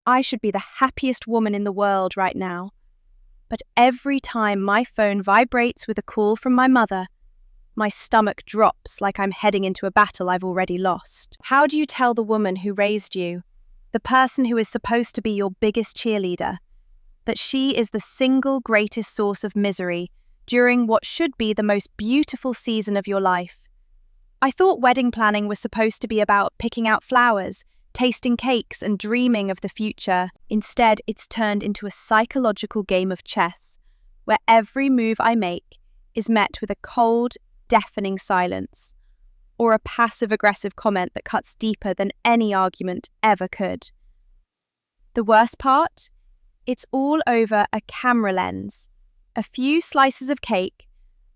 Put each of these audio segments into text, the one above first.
I should be the happiest woman in the world right now. But every time my phone vibrates with a call from my mother, my stomach drops like I'm heading into a battle I've already lost. How do you tell the woman who raised you, the person who is supposed to be your biggest cheerleader, that she is the single greatest source of misery during what should be the most beautiful season of your life? I thought wedding planning was supposed to be about picking out flowers, tasting cakes, and dreaming of the future. Instead, it's turned into a psychological game of chess, where every move I make is met with a cold, deafening silence, or a passive-aggressive comment that cuts deeper than any argument ever could. The worst part? It's all over a camera lens, a few slices of cake,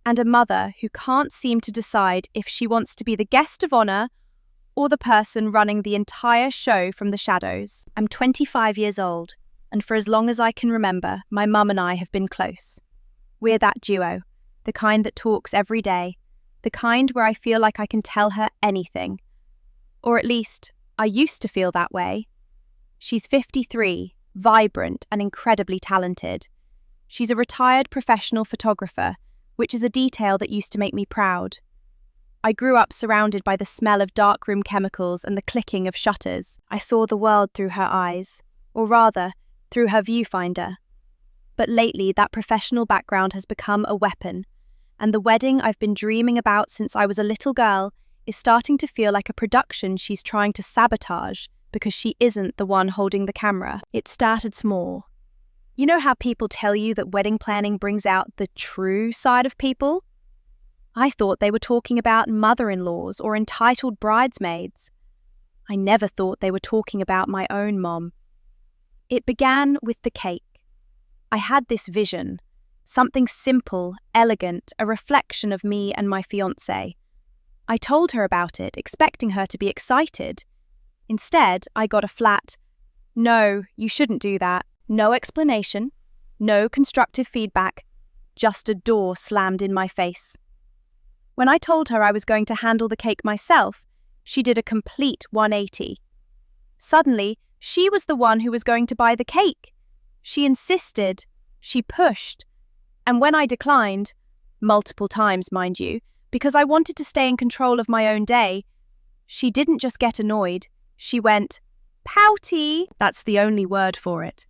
and a mother who can't seem to decide if she wants to be the guest of honor or the person running the entire show from the shadows. I'm 25 years old, and for as long as I can remember, my mum and I have been close. We're that duo, the kind that talks every day, the kind where I feel like I can tell her anything. Or at least, I used to feel that way. She's 53, vibrant and incredibly talented. She's a retired professional photographer, which is a detail that used to make me proud. I grew up surrounded by the smell of darkroom chemicals and the clicking of shutters. I saw the world through her eyes, or rather, through her viewfinder. But lately, that professional background has become a weapon, and the wedding I've been dreaming about since I was a little girl is starting to feel like a production she's trying to sabotage because she isn't the one holding the camera. It started small. You know how people tell you that wedding planning brings out the true side of people? I thought they were talking about mother-in-laws or entitled bridesmaids. I never thought they were talking about my own mom. It began with the cake. I had this vision, something simple, elegant, a reflection of me and my fiancé. I told her about it, expecting her to be excited. Instead, I got a flat, "No, you shouldn't do that." No explanation, no constructive feedback, just a door slammed in my face. When I told her I was going to handle the cake myself, she did a complete 180. Suddenly, she was the one who was going to buy the cake. She insisted, she pushed, and when I declined, multiple times, mind you, because I wanted to stay in control of my own day, she didn't just get annoyed, she went pouty. That's the only word for it.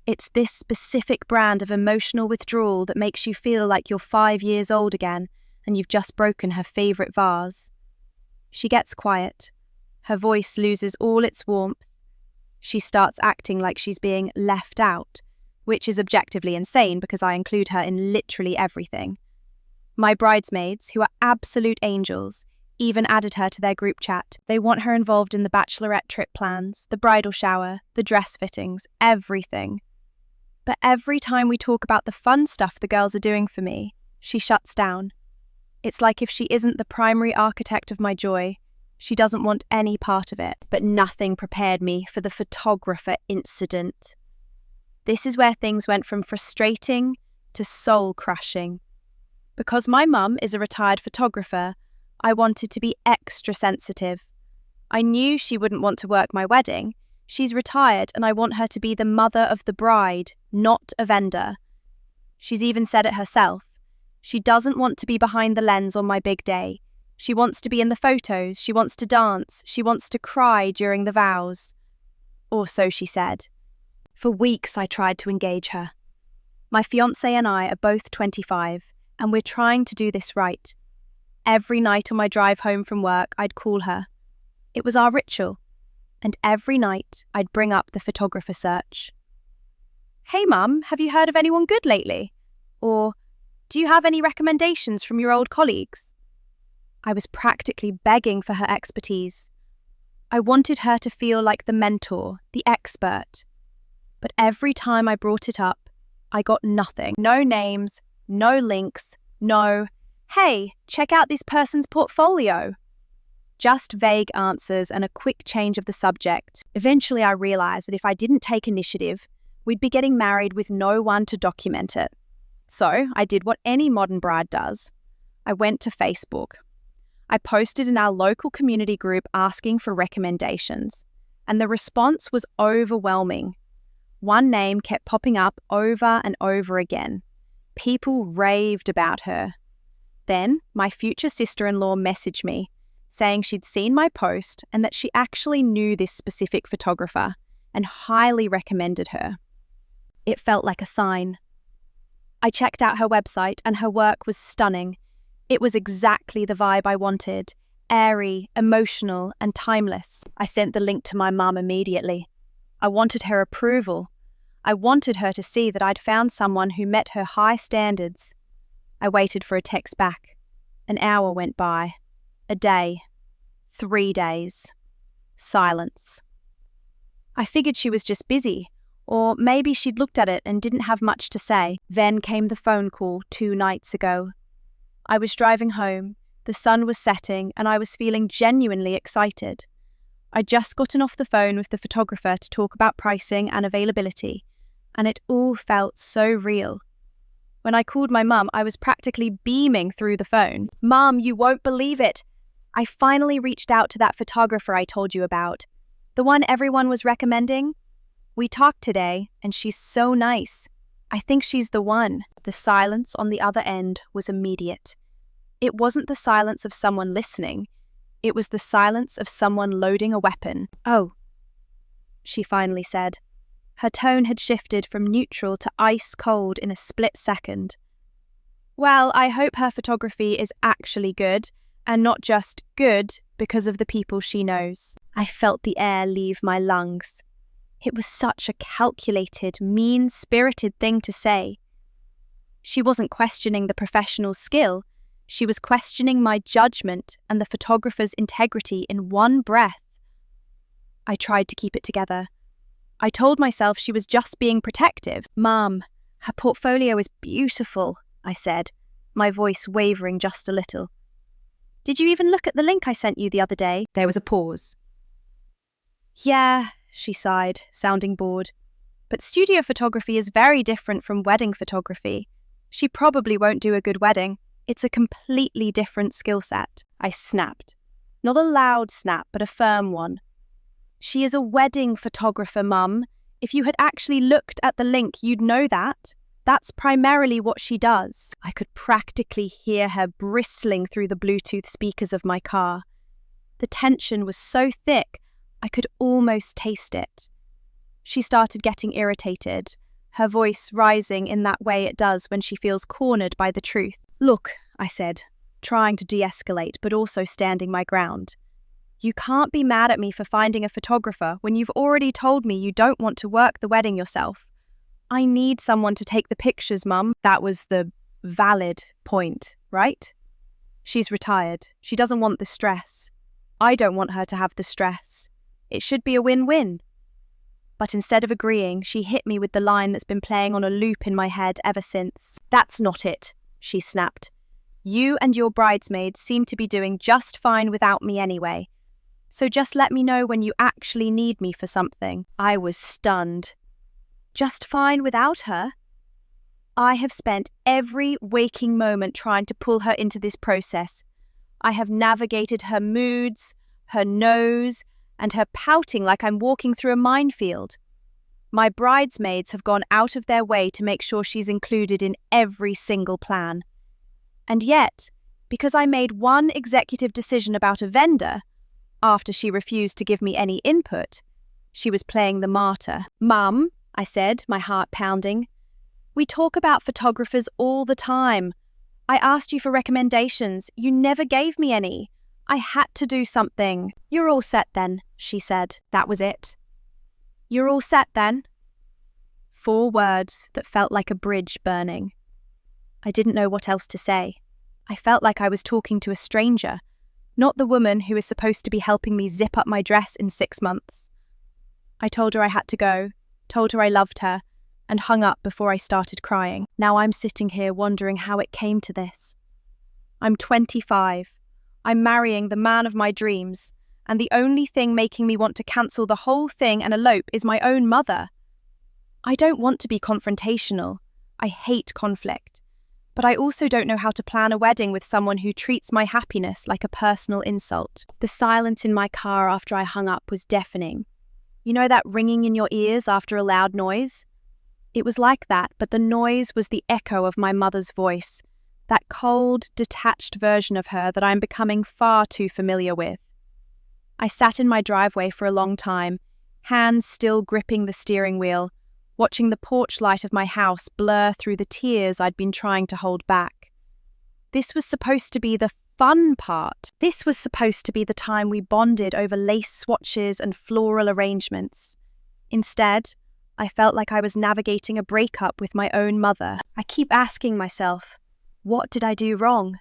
It's this specific brand of emotional withdrawal that makes you feel like you're 5 years old again and you've just broken her favourite vase. She gets quiet. Her voice loses all its warmth. She starts acting like she's being left out, which is objectively insane because I include her in literally everything. My bridesmaids, who are absolute angels, even added her to their group chat. They want her involved in the bachelorette trip plans, the bridal shower, the dress fittings, everything. But every time we talk about the fun stuff the girls are doing for me, she shuts down. It's like if she isn't the primary architect of my joy, she doesn't want any part of it. But nothing prepared me for the photographer incident. This is where things went from frustrating to soul-crushing. Because my mum is a retired photographer, I wanted to be extra sensitive. I knew she wouldn't want to work my wedding. She's retired and I want her to be the mother of the bride, not a vendor. She's even said it herself. She doesn't want to be behind the lens on my big day. She wants to be in the photos, she wants to dance, she wants to cry during the vows. Or so she said. For weeks I tried to engage her. My fiancé and I are both 25, and we're trying to do this right. Every night on my drive home from work, I'd call her. It was our ritual. And every night, I'd bring up the photographer search. "Hey Mum, have you heard of anyone good lately?" Or, "Do you have any recommendations from your old colleagues?" I was practically begging for her expertise. I wanted her to feel like the mentor, the expert. But every time I brought it up, I got nothing. No names, no links, no, "Hey, check out this person's portfolio." Just vague answers and a quick change of the subject. Eventually I realised that if I didn't take initiative, we'd be getting married with no one to document it. So I did what any modern bride does. I went to Facebook. I posted in our local community group asking for recommendations. and the response was overwhelming. One name kept popping up over and over again. People raved about her. Then my future sister-in-law messaged me, saying she'd seen my post and that she actually knew this specific photographer and highly recommended her. It felt like a sign. I checked out her website and her work was stunning. It was exactly the vibe I wanted, airy, emotional, and timeless. I sent the link to my mum immediately. I wanted her approval. I wanted her to see that I'd found someone who met her high standards. I waited for a text back. An hour went by. A day. 3 days. Silence. I figured she was just busy, or maybe she'd looked at it and didn't have much to say. Then came the phone call 2 nights ago. I was driving home, the sun was setting, and I was feeling genuinely excited. I'd just gotten off the phone with the photographer to talk about pricing and availability, and it all felt so real. When I called my mum, I was practically beaming through the phone. "Mum, you won't believe it. I finally reached out to that photographer I told you about. The one everyone was recommending. We talked today, and she's so nice. I think she's the one." The silence on the other end was immediate. It wasn't the silence of someone listening. It was the silence of someone loading a weapon. "Oh," she finally said. Her tone had shifted from neutral to ice cold in a split second. "Well, I hope her photography is actually good, and not just good because of the people she knows." I felt the air leave my lungs. It was such a calculated, mean-spirited thing to say. She wasn't questioning the professional's skill. She was questioning my judgment and the photographer's integrity in one breath. I tried to keep it together. I told myself she was just being protective. "Mum, her portfolio is beautiful," I said, my voice wavering just a little. "Did you even look at the link I sent you the other day?" There was a pause. "Yeah," she sighed, sounding bored. "But studio photography is very different from wedding photography. She probably won't do a good wedding. It's a completely different skill set." I snapped. Not a loud snap, but a firm one. "She is a wedding photographer, Mum. If you had actually looked at the link, you'd know that. That's primarily what she does." I could practically hear her bristling through the Bluetooth speakers of my car. The tension was so thick, I could almost taste it. She started getting irritated, her voice rising in that way it does when she feels cornered by the truth. "Look," I said, trying to de-escalate but also standing my ground. "You can't be mad at me for finding a photographer when you've already told me you don't want to work the wedding yourself. I need someone to take the pictures, Mum." That was the valid point, right? She's retired. She doesn't want the stress. I don't want her to have the stress. It should be a win-win. But instead of agreeing, she hit me with the line that's been playing on a loop in my head ever since. "That's not it," she snapped. "You and your bridesmaids seem to be doing just fine without me anyway. So just let me know when you actually need me for something." I was stunned. Just fine without her? I have spent every waking moment trying to pull her into this process. I have navigated her moods, her no's, and her pouting like I'm walking through a minefield. My bridesmaids have gone out of their way to make sure she's included in every single plan. And yet, because I made one executive decision about a vendor, after she refused to give me any input, she was playing the martyr. "Mum," I said, my heart pounding, "we talk about photographers all the time. I asked you for recommendations. You never gave me any. I had to do something." "You're all set then," she said. That was it. "You're all set then." 4 words that felt like a bridge burning. I didn't know what else to say. I felt like I was talking to a stranger, not the woman who is supposed to be helping me zip up my dress in 6 months. I told her I had to go, told her I loved her, and hung up before I started crying. Now I'm sitting here wondering how it came to this. I'm 25. I'm marrying the man of my dreams, and the only thing making me want to cancel the whole thing and elope is my own mother. I don't want to be confrontational. I hate conflict. But I also don't know how to plan a wedding with someone who treats my happiness like a personal insult. The silence in my car after I hung up was deafening. You know that ringing in your ears after a loud noise? It was like that, but the noise was the echo of my mother's voice, that cold, detached version of her that I'm becoming far too familiar with. I sat in my driveway for a long time, hands still gripping the steering wheel, watching the porch light of my house blur through the tears I'd been trying to hold back. This was supposed to be the fun part. This was supposed to be the time we bonded over lace swatches and floral arrangements. Instead, I felt like I was navigating a breakup with my own mother. I keep asking myself, what did I do wrong?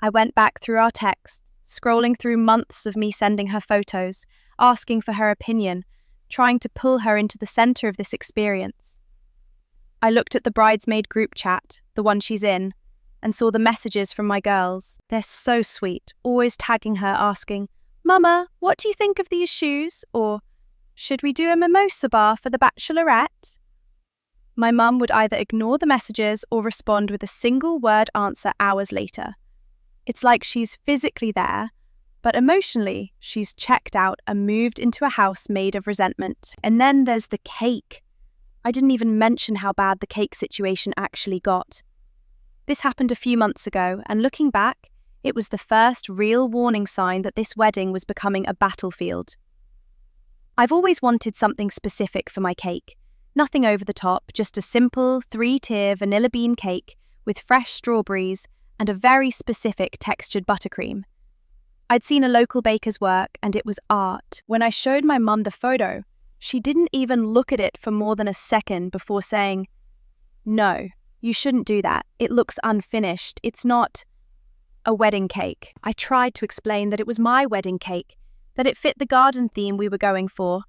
I went back through our texts, scrolling through months of me sending her photos, asking for her opinion, trying to pull her into the center of this experience. I looked at the bridesmaid group chat, the one she's in, and saw the messages from my girls. They're so sweet, always tagging her asking, "Mama, what do you think of these shoes?" Or, "Should we do a mimosa bar for the bachelorette?" My mum would either ignore the messages or respond with a single word answer hours later. It's like she's physically there, but emotionally, she's checked out and moved into a house made of resentment. And then there's the cake. I didn't even mention how bad the cake situation actually got. This happened a few months ago, and looking back, it was the first real warning sign that this wedding was becoming a battlefield. I've always wanted something specific for my cake. Nothing over the top, just a simple 3-tier vanilla bean cake with fresh strawberries and a very specific textured buttercream. I'd seen a local baker's work, and it was art. When I showed my mum the photo, she didn't even look at it for more than a second before saying, "No, you shouldn't do that. It looks unfinished. It's not a wedding cake." I tried to explain that it was my wedding cake, that it fit the garden theme we were going for,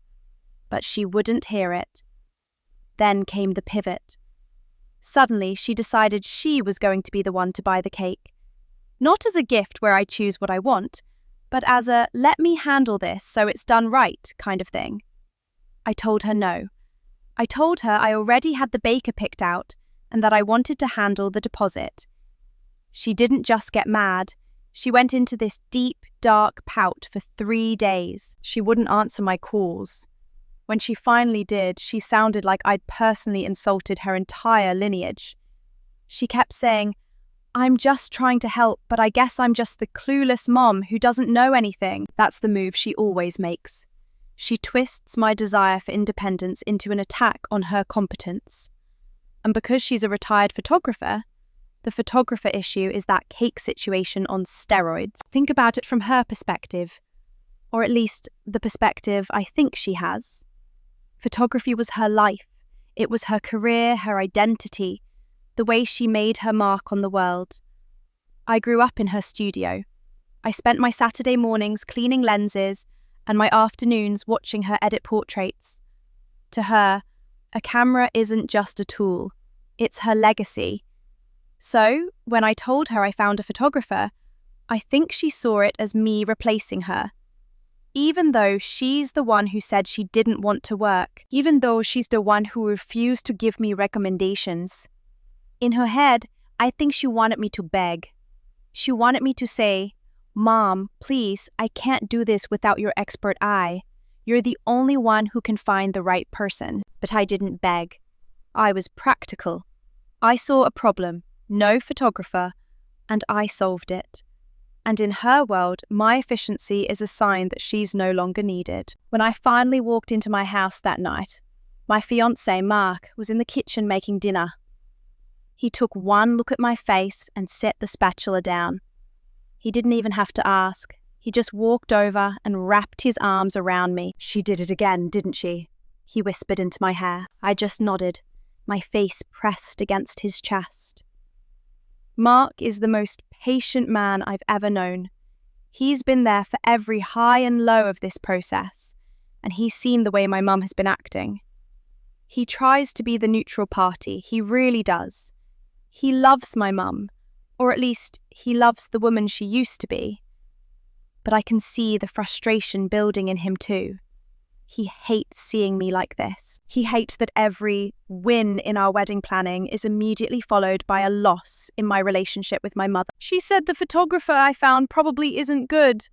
but she wouldn't hear it. Then came the pivot. Suddenly, she decided she was going to be the one to buy the cake. Not as a gift where I choose what I want, but as a "let me handle this so it's done right" kind of thing. I told her no. I told her I already had the baker picked out and that I wanted to handle the deposit. She didn't just get mad. She went into this deep, dark pout for 3 days. She wouldn't answer my calls. When she finally did, she sounded like I'd personally insulted her entire lineage. She kept saying, "I'm just trying to help, but I guess I'm just the clueless mom who doesn't know anything." That's the move she always makes. She twists my desire for independence into an attack on her competence. And because she's a retired photographer, the photographer issue is that cake situation on steroids. Think about it from her perspective, or at least the perspective I think she has. Photography was her life. It was her career, her identity, the way she made her mark on the world. I grew up in her studio. I spent my Saturday mornings cleaning lenses and my afternoons watching her edit portraits. To her, a camera isn't just a tool, it's her legacy. So, when I told her I found a photographer, I think she saw it as me replacing her. Even though she's the one who said she didn't want to work, even though she's the one who refused to give me recommendations. In her head, I think she wanted me to beg. She wanted me to say, "Mom, please, I can't do this without your expert eye. You're the only one who can find the right person." But I didn't beg. I was practical. I saw a problem, no photographer, and I solved it. And in her world, my efficiency is a sign that she's no longer needed. When I finally walked into my house that night, my fiancé, Mark, was in the kitchen making dinner. He took one look at my face and set the spatula down. He didn't even have to ask. He just walked over and wrapped his arms around me. "She did it again, didn't she?" he whispered into my hair. I just nodded, my face pressed against his chest. Mark is the most patient man I've ever known. He's been there for every high and low of this process, and he's seen the way my mum has been acting. He tries to be the neutral party, he really does. He loves my mum, or at least he loves the woman she used to be. But I can see the frustration building in him too. He hates seeing me like this. He hates that every win in our wedding planning is immediately followed by a loss in my relationship with my mother. "She said the photographer I found probably isn't good,"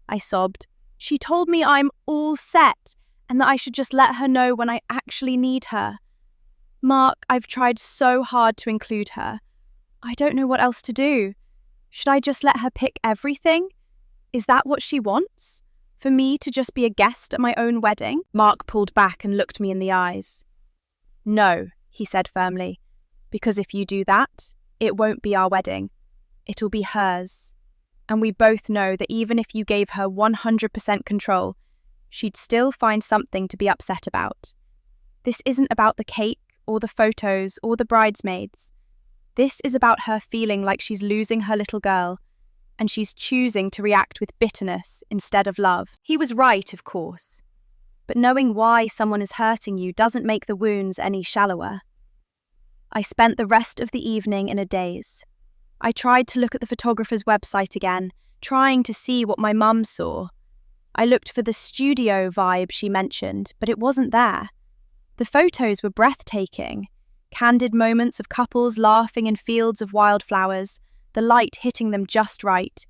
I sobbed. "She told me I'm all set, and that I should just let her know when I actually need her. Mark, I've tried so hard to include her. I don't know what else to do. Should I just let her pick everything? Is that what she wants? For me to just be a guest at my own wedding? Mark pulled back and looked me in the eyes. No, he said firmly, because if you do that, it won't be our wedding. It'll be hers. And we both know that even if you gave her 100% control, she'd still find something to be upset about. This isn't about the cake or the photos or the bridesmaids. This is about her feeling like she's losing her little girl, and she's choosing to react with bitterness instead of love. He was right, of course. But knowing why someone is hurting you doesn't make the wounds any shallower. I spent the rest of the evening in a daze. I tried to look at the photographer's website again, trying to see what my mum saw. I looked for the studio vibe she mentioned, but it wasn't there. The photos were breathtaking. Candid moments of couples laughing in fields of wildflowers, the light hitting them just right.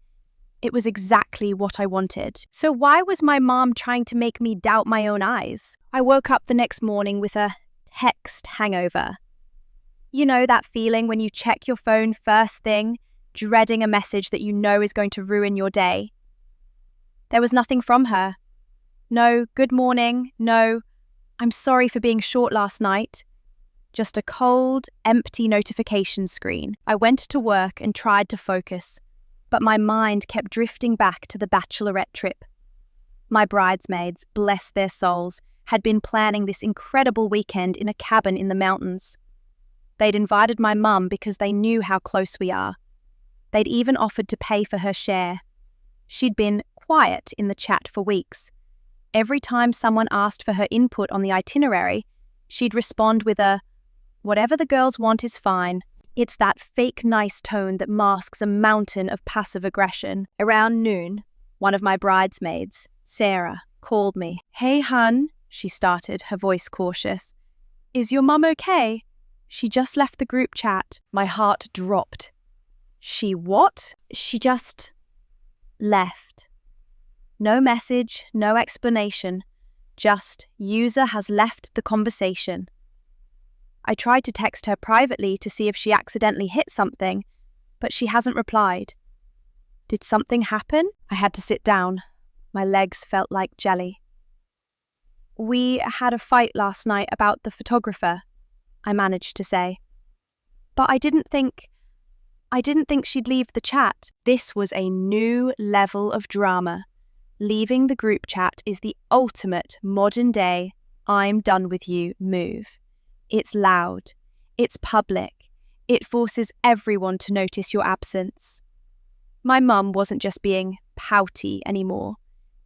It was exactly what I wanted. So why was my mom trying to make me doubt my own eyes? I woke up the next morning with a text hangover. You know that feeling when you check your phone first thing, dreading a message that you know is going to ruin your day? There was nothing from her. No good morning, no I'm sorry for being short last night. Just a cold, empty notification screen. I went to work and tried to focus, but my mind kept drifting back to the bachelorette trip. My bridesmaids, bless their souls, had been planning this incredible weekend in a cabin in the mountains. They'd invited my mum because they knew how close we are. They'd even offered to pay for her share. She'd been quiet in the chat for weeks. Every time someone asked for her input on the itinerary, she'd respond with a, "Whatever the girls want is fine." It's that fake nice tone that masks a mountain of passive aggression. Around noon, one of my bridesmaids, Sarah, called me. "Hey, hun," she started, her voice cautious. "Is your mum okay? She just left the group chat." My heart dropped. She what? She just left. No message, no explanation. Just, user has left the conversation. I tried to text her privately to see if she accidentally hit something, but she hasn't replied. Did something happen? I had to sit down. My legs felt like jelly. "We had a fight last night about the photographer," I managed to say. "But I didn't think she'd leave the chat." This was a new level of drama. Leaving the group chat is the ultimate modern-day "I'm done with you" move. It's loud. It's public. It forces everyone to notice your absence. My mum wasn't just being pouty anymore.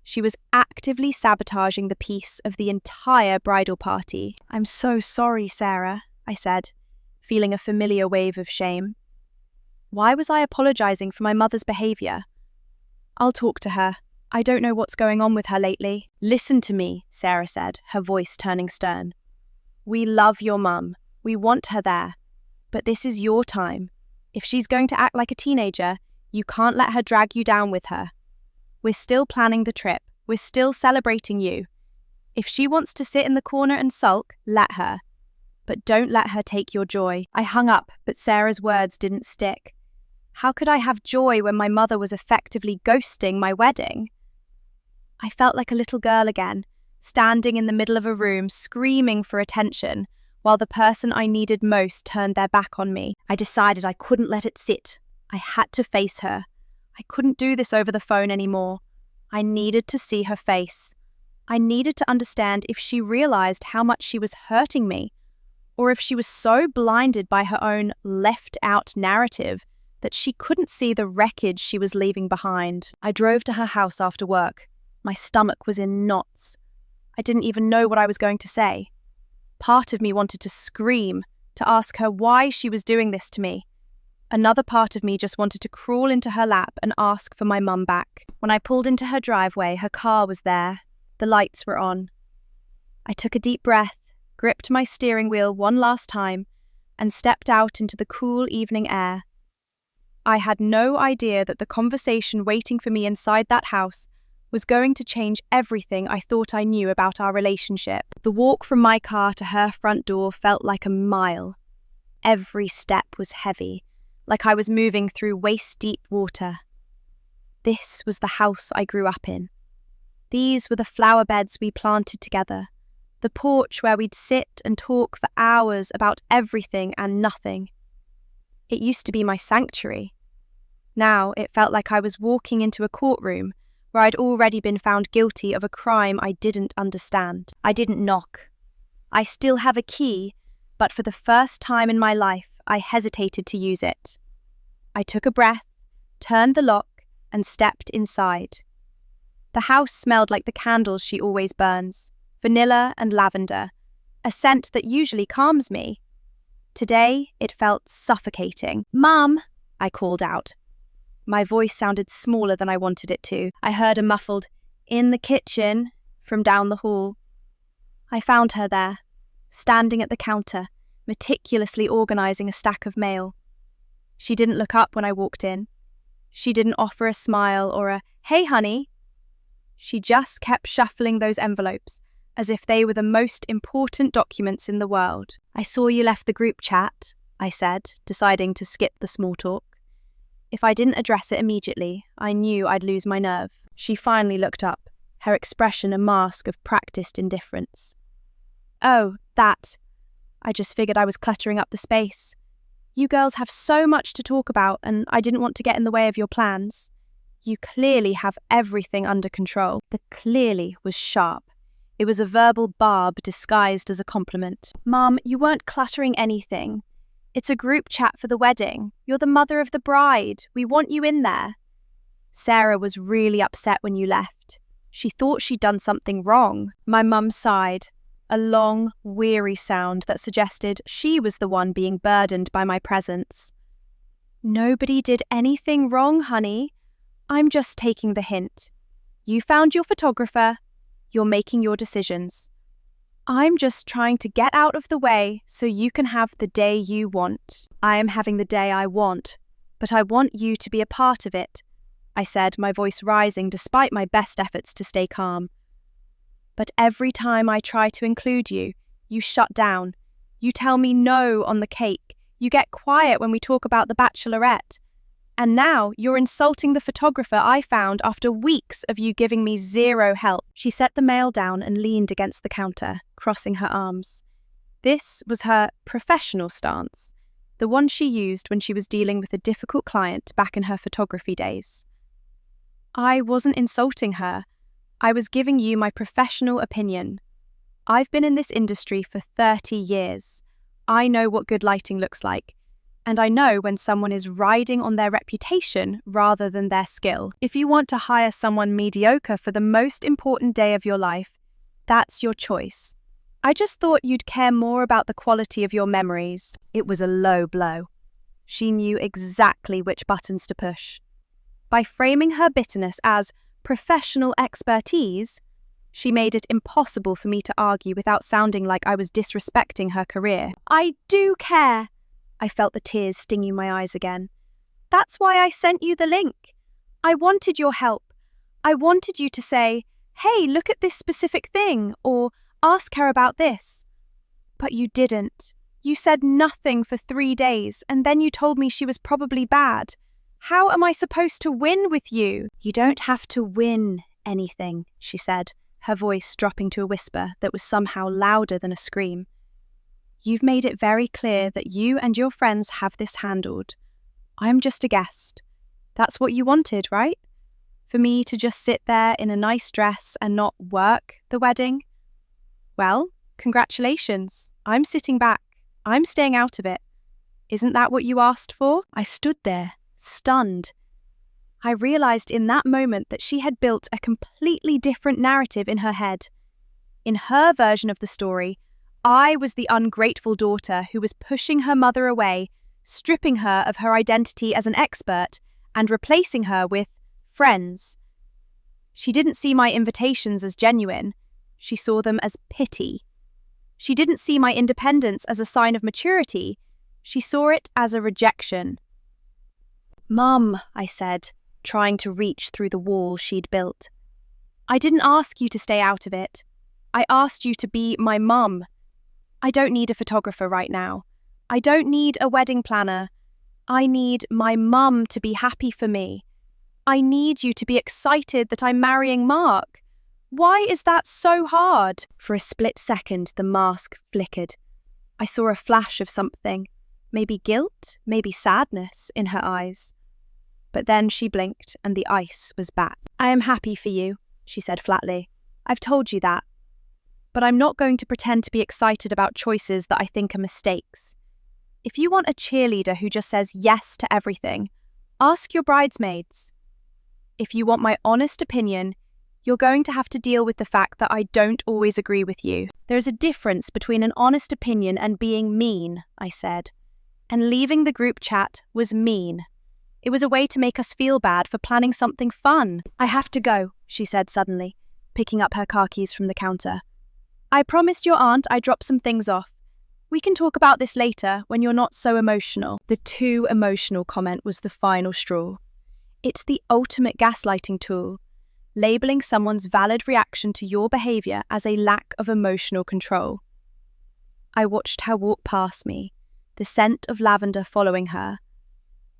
She was actively sabotaging the peace of the entire bridal party. "I'm so sorry, Sarah," I said, feeling a familiar wave of shame. Why was I apologizing for my mother's behavior? "I'll talk to her. I don't know what's going on with her lately." "Listen to me," Sarah said, her voice turning stern. "We love your mum. We want her there. But this is your time. If she's going to act like a teenager, you can't let her drag you down with her. We're still planning the trip. We're still celebrating you. If she wants to sit in the corner and sulk, let her. But don't let her take your joy." I hung up, but Sarah's words didn't stick. How could I have joy when my mother was effectively ghosting my wedding? I felt like a little girl again, standing in the middle of a room, screaming for attention, while the person I needed most turned their back on me. I decided I couldn't let it sit. I had to face her. I couldn't do this over the phone anymore. I needed to see her face. I needed to understand if she realized how much she was hurting me, or if she was so blinded by her own left-out narrative that she couldn't see the wreckage she was leaving behind. I drove to her house after work. My stomach was in knots. I didn't even know what I was going to say. Part of me wanted to scream, to ask her why she was doing this to me. Another part of me just wanted to crawl into her lap and ask for my mum back. When I pulled into her driveway, her car was there. The lights were on. I took a deep breath, gripped my steering wheel one last time, and stepped out into the cool evening air. I had no idea that the conversation waiting for me inside that house was going to change everything I thought I knew about our relationship. The walk from my car to her front door felt like a mile. Every step was heavy, like I was moving through waist-deep water. This was the house I grew up in. These were the flower beds we planted together, the porch where we'd sit and talk for hours about everything and nothing. It used to be my sanctuary. Now it felt like I was walking into a courtroom where I'd already been found guilty of a crime I didn't understand. I didn't knock. I still have a key, but for the first time in my life, I hesitated to use it. I took a breath, turned the lock, and stepped inside. The house smelled like the candles she always burns, vanilla and lavender, a scent that usually calms me. Today, it felt suffocating. "Mum," I called out. My voice sounded smaller than I wanted it to. I heard a muffled, "In the kitchen," from down the hall. I found her there, standing at the counter, meticulously organising a stack of mail. She didn't look up when I walked in. She didn't offer a smile or a, "Hey, honey." She just kept shuffling those envelopes, as if they were the most important documents in the world. "I saw you left the group chat," I said, deciding to skip the small talk. If I didn't address it immediately, I knew I'd lose my nerve. She finally looked up, her expression a mask of practiced indifference. "Oh, that. I just figured I was cluttering up the space. You girls have so much to talk about, and I didn't want to get in the way of your plans. You clearly have everything under control." The "clearly" was sharp. It was a verbal barb disguised as a compliment. "Mum, you weren't cluttering anything. It's a group chat for the wedding. You're the mother of the bride. We want you in there." Sarah was really upset when you left. She thought she'd done something wrong. My mum sighed, a long, weary sound that suggested she was the one being burdened by my presence. "Nobody did anything wrong, honey. I'm just taking the hint. You found your photographer. You're making your decisions. I'm just trying to get out of the way so you can have the day you want." "I am having the day I want, but I want you to be a part of it," I said, my voice rising despite my best efforts to stay calm. "But every time I try to include you, you shut down. You tell me no on the cake. You get quiet when we talk about the bachelorette. And now you're insulting the photographer I found after weeks of you giving me zero help." She set the mail down and leaned against the counter, crossing her arms. This was her professional stance, the one she used when she was dealing with a difficult client back in her photography days. "I wasn't insulting her. I was giving you my professional opinion. I've been in this industry for 30 years. I know what good lighting looks like. And I know when someone is riding on their reputation rather than their skill. If you want to hire someone mediocre for the most important day of your life, that's your choice. I just thought you'd care more about the quality of your memories." It was a low blow. She knew exactly which buttons to push. By framing her bitterness as professional expertise, she made it impossible for me to argue without sounding like I was disrespecting her career. "I do care." I felt the tears stinging my eyes again. "That's why I sent you the link. I wanted your help. I wanted you to say, 'Hey, look at this specific thing,' or 'Ask her about this.' But you didn't. You said nothing for 3 days, and then you told me she was probably bad. How am I supposed to win with you?" "You don't have to win anything," she said, her voice dropping to a whisper that was somehow louder than a scream. "You've made it very clear that you and your friends have this handled. I'm just a guest. That's what you wanted, right? For me to just sit there in a nice dress and not work the wedding? Well, congratulations. I'm sitting back. I'm staying out of it. Isn't that what you asked for?" I stood there, stunned. I realized in that moment that she had built a completely different narrative in her head. In her version of the story, I was the ungrateful daughter who was pushing her mother away, stripping her of her identity as an expert, and replacing her with friends. She didn't see my invitations as genuine. She saw them as pity. She didn't see my independence as a sign of maturity. She saw it as a rejection. "Mum," I said, trying to reach through the wall she'd built. I didn't ask you to stay out of it. I asked you to be my mum. I don't need a photographer right now. I don't need a wedding planner. I need my mum to be happy for me. I need you to be excited that I'm marrying Mark. Why is that so hard? For a split second, the mask flickered. I saw a flash of something, maybe guilt, maybe sadness in her eyes. But then she blinked and the ice was back. I am happy for you, she said flatly. I've told you that. But I'm not going to pretend to be excited about choices that I think are mistakes. If you want a cheerleader who just says yes to everything, ask your bridesmaids. If you want my honest opinion, you're going to have to deal with the fact that I don't always agree with you. There's a difference between an honest opinion and being mean, I said. And leaving the group chat was mean. It was a way to make us feel bad for planning something fun. I have to go, she said suddenly, picking up her car keys from the counter. I promised your aunt I'd drop some things off. We can talk about this later when you're not so emotional. The too emotional comment was the final straw. It's the ultimate gaslighting tool, labeling someone's valid reaction to your behaviour as a lack of emotional control. I watched her walk past me, the scent of lavender following her,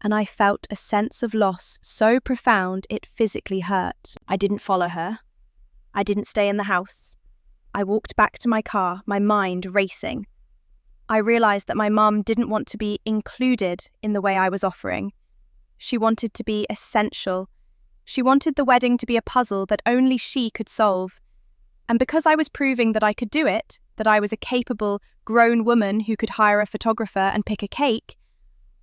and I felt a sense of loss so profound it physically hurt. I didn't follow her. I didn't stay in the house. I walked back to my car, my mind racing. I realised that my mum didn't want to be included in the way I was offering. She wanted to be essential. She wanted the wedding to be a puzzle that only she could solve. And because I was proving that I could do it, that I was a capable, grown woman who could hire a photographer and pick a cake,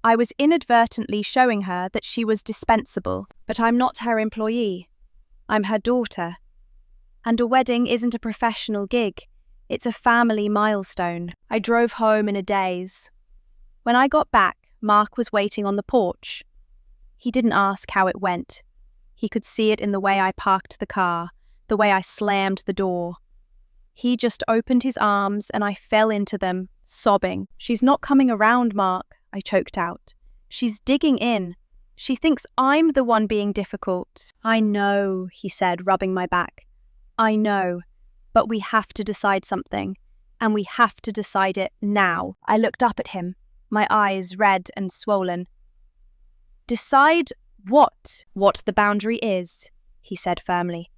I was inadvertently showing her that she was dispensable. But I'm not her employee. I'm her daughter. And a wedding isn't a professional gig. It's a family milestone. I drove home in a daze. When I got back, Mark was waiting on the porch. He didn't ask how it went. He could see it in the way I parked the car, the way I slammed the door. He just opened his arms and I fell into them, sobbing. She's not coming around, Mark, I choked out. She's digging in. She thinks I'm the one being difficult. I know, he said, rubbing my back. I know. But we have to decide something, and we have to decide it now. I looked up at him, my eyes red and swollen. Decide what? What the boundary is, he said firmly.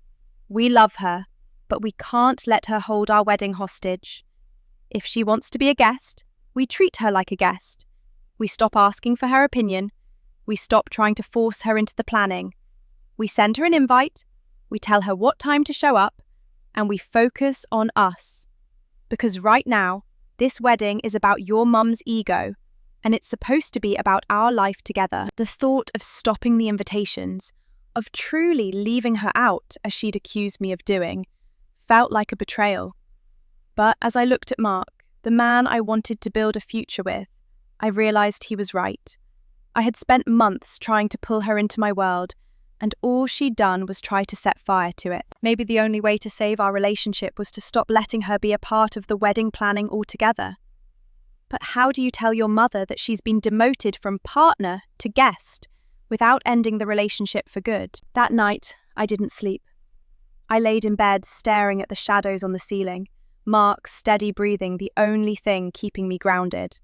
We love her, but we can't let her hold our wedding hostage. If she wants to be a guest, we treat her like a guest. We stop asking for her opinion. We stop trying to force her into the planning. We send her an invite. We tell her what time to show up. And we focus on us. Because right now, this wedding is about your mum's ego, and it's supposed to be about our life together. The thought of stopping the invitations, of truly leaving her out as she'd accused me of doing, felt like a betrayal. But as I looked at Mark, the man I wanted to build a future with, I realised he was right. I had spent months trying to pull her into my world, and all she'd done was try to set fire to it. Maybe the only way to save our relationship was to stop letting her be a part of the wedding planning altogether. But how do you tell your mother that she's been demoted from partner to guest without ending the relationship for good? That night, I didn't sleep. I laid in bed staring at the shadows on the ceiling, Mark's steady breathing the only thing keeping me grounded.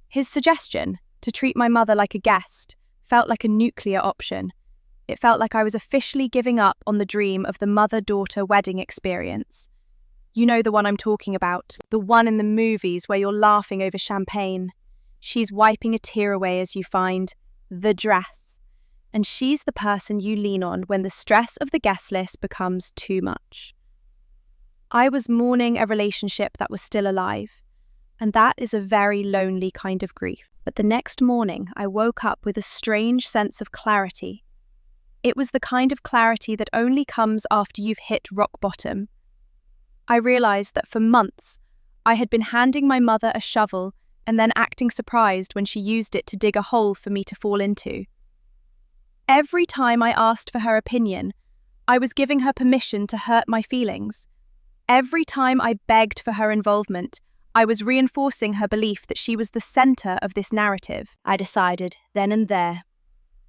His suggestion, to treat my mother like a guest, felt like a nuclear option. It felt like I was officially giving up on the dream of the mother-daughter wedding experience. You know the one I'm talking about, the one in the movies where you're laughing over champagne. She's wiping a tear away as you find the dress. And she's the person you lean on when the stress of the guest list becomes too much. I was mourning a relationship that was still alive, and that is a very lonely kind of grief. But the next morning, I woke up with a strange sense of clarity. It was the kind of clarity that only comes after you've hit rock bottom. I realised that for months, I had been handing my mother a shovel and then acting surprised when she used it to dig a hole for me to fall into. Every time I asked for her opinion, I was giving her permission to hurt my feelings. Every time I begged for her involvement, I was reinforcing her belief that she was the centre of this narrative. I decided, then and there,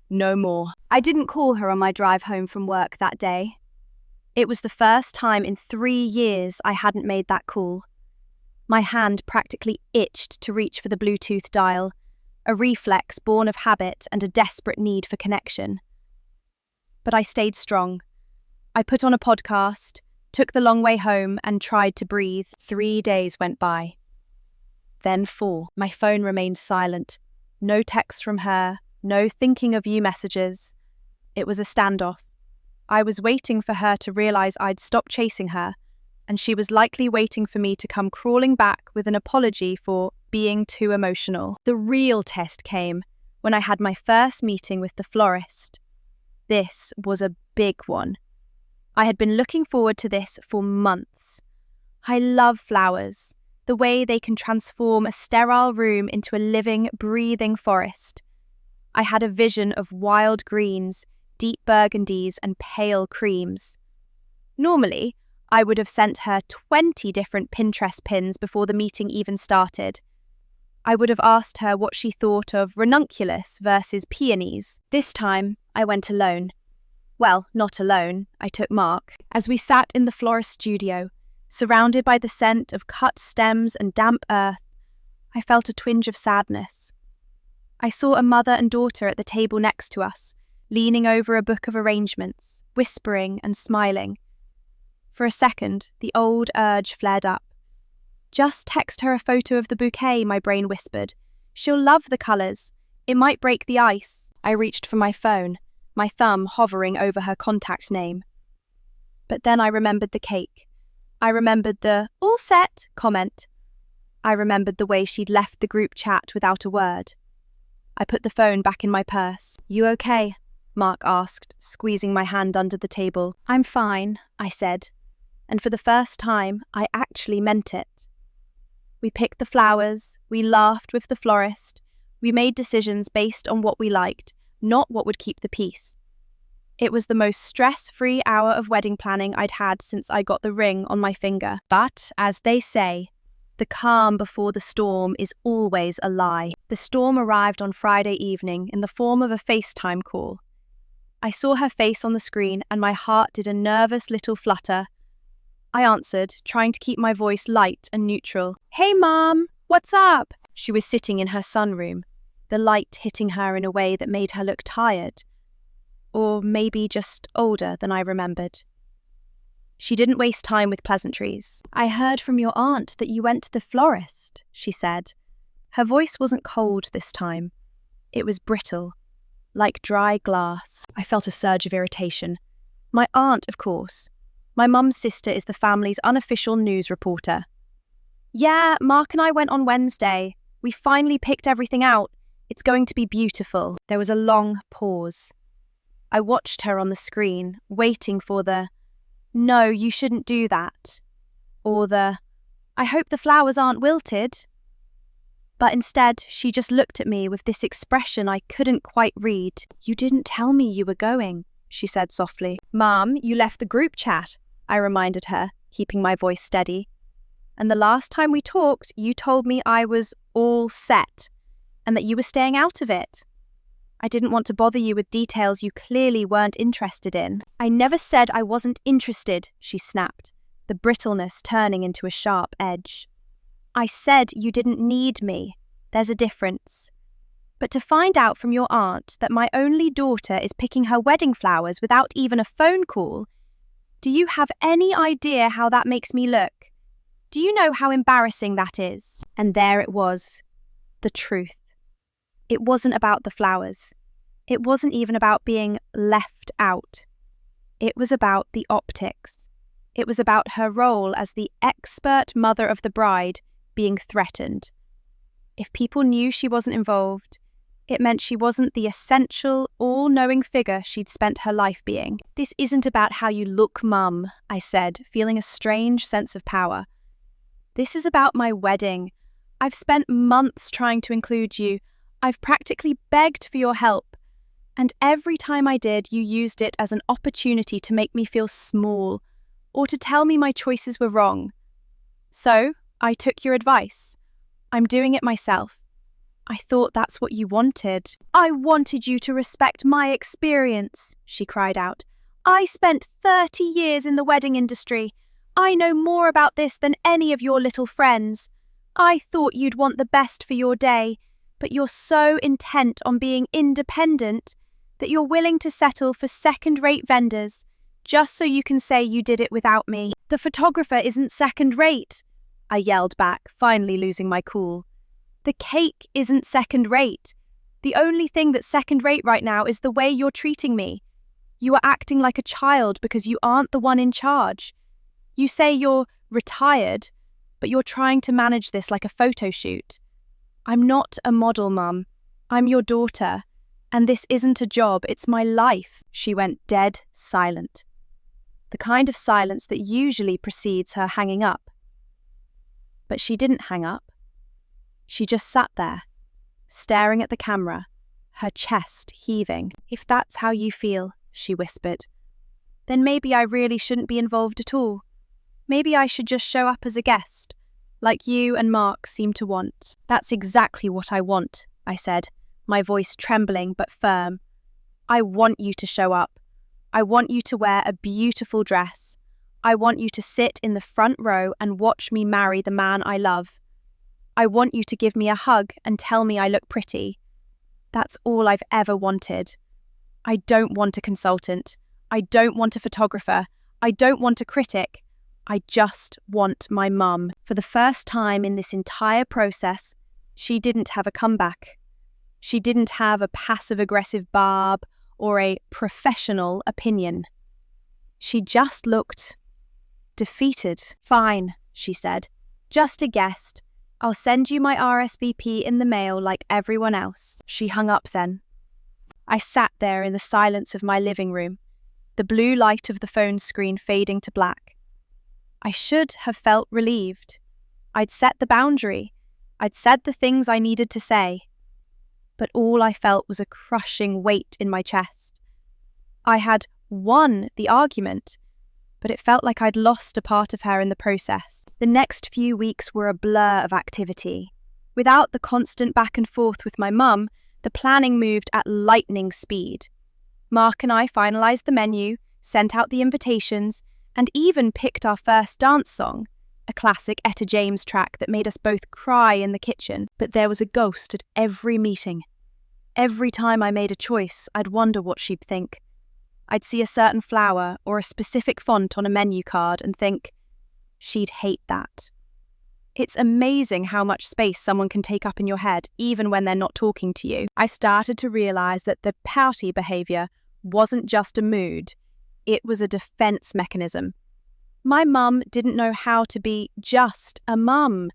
no more. I didn't call her on my drive home from work that day. It was the first time in 3 years I hadn't made that call. My hand practically itched to reach for the Bluetooth dial, a reflex born of habit and a desperate need for connection. But I stayed strong. I put on a podcast, took the long way home, and tried to breathe. 3 days went by. Then 4. My phone remained silent. No text from her, no thinking of you messages. It was a standoff. I was waiting for her to realize I'd stopped chasing her, and she was likely waiting for me to come crawling back with an apology for being too emotional. The real test came when I had my first meeting with the florist. This was a big one. I had been looking forward to this for months. I love flowers, the way they can transform a sterile room into a living, breathing forest. I had a vision of wild greens, deep burgundies, and pale creams. Normally, I would have sent her 20 different Pinterest pins before the meeting even started. I would have asked her what she thought of ranunculus versus peonies. This time, I went alone. Well, not alone, I took Mark. As we sat in the florist studio, surrounded by the scent of cut stems and damp earth, I felt a twinge of sadness. I saw a mother and daughter at the table next to us, leaning over a book of arrangements, whispering and smiling. For a second, the old urge flared up. Just text her a photo of the bouquet, my brain whispered. She'll love the colours. It might break the ice. I reached for my phone, my thumb hovering over her contact name. But then I remembered the cake. I remembered the "all set" comment. I remembered the way she'd left the group chat without a word. I put the phone back in my purse. You okay? Mark asked, squeezing my hand under the table. I'm fine, I said. And for the first time, I actually meant it. We picked the flowers, we laughed with the florist, we made decisions based on what we liked, not what would keep the peace. It was the most stress-free hour of wedding planning I'd had since I got the ring on my finger. But, as they say, the calm before the storm is always a lie. The storm arrived on Friday evening in the form of a FaceTime call. I saw her face on the screen and my heart did a nervous little flutter. I answered, trying to keep my voice light and neutral. Hey, Mom, what's up? She was sitting in her sunroom, the light hitting her in a way that made her look tired. Or maybe just older than I remembered. She didn't waste time with pleasantries. I heard from your aunt that you went to the florist, she said. Her voice wasn't cold this time. It was brittle, like dry glass. I felt a surge of irritation. My aunt, of course. My mum's sister is the family's unofficial news reporter. Yeah, Mark and I went on Wednesday. We finally picked everything out. It's going to be beautiful. There was a long pause. I watched her on the screen, waiting for the, no, you shouldn't do that, or the, I hope the flowers aren't wilted. But instead, she just looked at me with this expression I couldn't quite read. You didn't tell me you were going, she said softly. Mom, you left the group chat, I reminded her, keeping my voice steady. And the last time we talked, you told me I was all set, and that you were staying out of it. I didn't want to bother you with details you clearly weren't interested in. I never said I wasn't interested, she snapped, the brittleness turning into a sharp edge. I said you didn't need me. There's a difference. But to find out from your aunt that my only daughter is picking her wedding flowers without even a phone call, do you have any idea how that makes me look? Do you know how embarrassing that is? And there it was, the truth. It wasn't about the flowers. It wasn't even about being left out. It was about the optics. It was about her role as the expert mother of the bride being threatened. If people knew she wasn't involved, it meant she wasn't the essential, all-knowing figure she'd spent her life being. This isn't about how you look, Mum, I said, feeling a strange sense of power. This is about my wedding. I've spent months trying to include you. I've practically begged for your help. And every time I did, you used it as an opportunity to make me feel small, or to tell me my choices were wrong. So, I took your advice. I'm doing it myself. I thought that's what you wanted. I wanted you to respect my experience, she cried out. I spent 30 years in the wedding industry. I know more about this than any of your little friends. I thought you'd want the best for your day, but you're so intent on being independent that you're willing to settle for second-rate vendors just so you can say you did it without me. The photographer isn't second-rate, I yelled back, finally losing my cool. The cake isn't second-rate. The only thing that's second-rate right now is the way you're treating me. You are acting like a child because you aren't the one in charge. You say you're retired, but you're trying to manage this like a photo shoot. I'm not a model, Mum. I'm your daughter, and this isn't a job, it's my life. She went dead silent. The kind of silence that usually precedes her hanging up. But she didn't hang up. She just sat there, staring at the camera, her chest heaving. If that's how you feel, she whispered, then maybe I really shouldn't be involved at all. Maybe I should just show up as a guest, like you and Mark seem to want. That's exactly what I want, I said, my voice trembling but firm. I want you to show up. I want you to wear a beautiful dress. I want you to sit in the front row and watch me marry the man I love. I want you to give me a hug and tell me I look pretty. That's all I've ever wanted. I don't want a consultant. I don't want a photographer. I don't want a critic. I just want my mum. For the first time in this entire process, she didn't have a comeback. She didn't have a passive-aggressive barb or a professional opinion. She just looked defeated. Fine, she said. Just a guest. I'll send you my RSVP in the mail like everyone else. She hung up then. I sat there in the silence of my living room, the blue light of the phone screen fading to black. I should have felt relieved. I'd set the boundary. I'd said the things I needed to say. But all I felt was a crushing weight in my chest. I had won the argument, but it felt like I'd lost a part of her in the process. The next few weeks were a blur of activity. Without the constant back and forth with my mum, the planning moved at lightning speed. Mark and I finalised the menu, sent out the invitations, and even picked our first dance song, a classic Etta James track that made us both cry in the kitchen. But there was a ghost at every meeting. Every time I made a choice, I'd wonder what she'd think. I'd see a certain flower or a specific font on a menu card and think, she'd hate that. It's amazing how much space someone can take up in your head, even when they're not talking to you. I started to realise that the pouty behaviour wasn't just a mood, it was a defence mechanism. My mum didn't know how to be just a mum.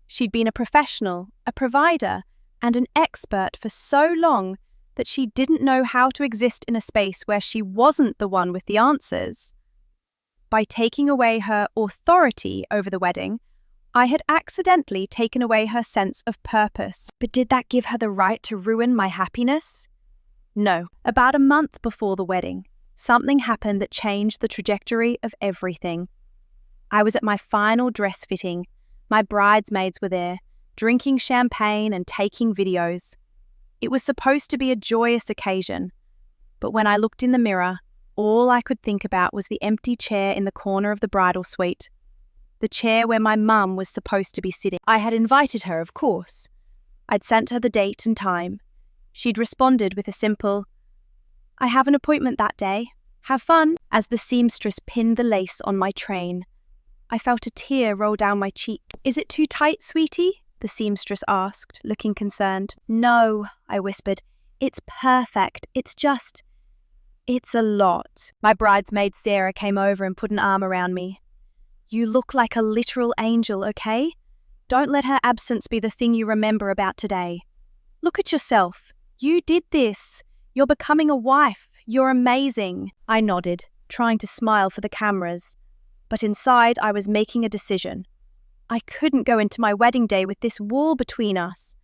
She'd been a professional, a provider, and an expert for so long that she didn't know how to exist in a space where she wasn't the one with the answers. By taking away her authority over the wedding, I had accidentally taken away her sense of purpose. But did that give her the right to ruin my happiness? No. About a month before the wedding, something happened that changed the trajectory of everything. I was at my final dress fitting. My bridesmaids were there, drinking champagne and taking videos. It was supposed to be a joyous occasion, but when I looked in the mirror, all I could think about was the empty chair in the corner of the bridal suite. The chair where my mum was supposed to be sitting. I had invited her, of course. I'd sent her the date and time. She'd responded with a simple, "I have an appointment that day. Have fun." As the seamstress pinned the lace on my train, I felt a tear roll down my cheek. "Is it too tight, sweetie?" the seamstress asked, looking concerned. "No," I whispered. "It's perfect. It's a lot." My bridesmaid Sarah came over and put an arm around me. "You look like a literal angel, okay? Don't let her absence be the thing you remember about today. Look at yourself. You did this. You're becoming a wife. You're amazing." I nodded, trying to smile for the cameras. But inside, I was making a decision. I couldn't go into my wedding day with this wall between us.